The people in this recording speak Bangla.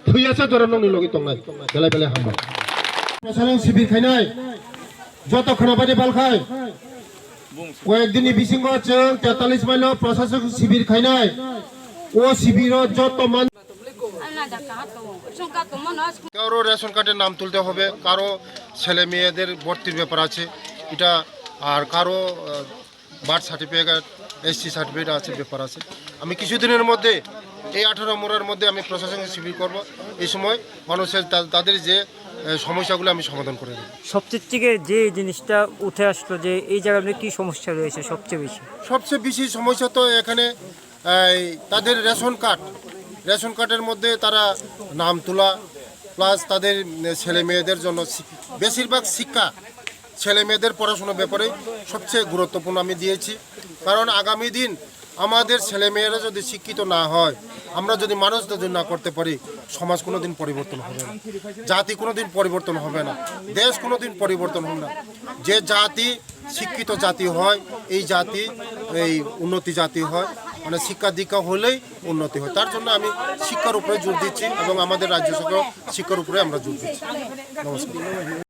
थैयासे जरा नंनि लगे तंनाय बेलाय बेलाय हामबाय प्रशासन शिबिर खायनाय যত খনাবাদী বালখাই কয়েকদিনই বিসিঙ্গ जों 43 মাইল প্রশাসক শিবির খাইনাই ও শিবির যত মান কারো রেশন কার্ডের নাম তুলতে হবে কারো ছেলে মেয়েদের ভর্তির ব্যাপার আছে এটা আর কারো বার্থ সার্টিফিকেট এসসি সার্টিফিকেট আছে ব্যাপার আছে আমি কিছুদিনের মধ্যে এই 18 মোড়ের মধ্যে আমি প্রশাসনিক শিবির করব এই সময় মানুষের তাদের যে সমস্যাগুলো আমি সমাধান করে দেব সবচেয়ে থেকে যে জিনিসটা উঠে আসলো যে এই জায়গায় কি সমস্যা রয়েছে সবচেয়ে বেশি সমস্যা তো এখানে তাদের রেশন কার্ডের মধ্যে তারা নাম তোলা প্লাস তাদের ছেলে মেয়েদের জন্য বেশিরভাগ শিক্ষা ছেলে মেয়েদের পড়াশোনার ব্যাপারে সবচেয়ে গুরুত্বপূর্ণ আমি দিয়েছি কারণ আগামী দিন আমাদের ছেলে মেয়েরা যদি শিক্ষিত না হয় আমরা যদি মানুষ যদি না করতে পারি সমাজ কোনোদিন পরিবর্তন হবে না জাতি কোনোদিন পরিবর্তন হবে না দেশ কোনোদিন পরিবর্তন হবে না যে জাতি শিক্ষিত জাতি হয় এই জাতি এই উন্নতি জাতি হয় মানে শিক্ষা দীক্ষা হলেই উন্নতি হয় তার জন্য আমি শিক্ষার উপরে জোর দিচ্ছি এবং আমাদের রাজ্য সরকার শিক্ষার উপরে আমরা জোর দিচ্ছি নমস্কার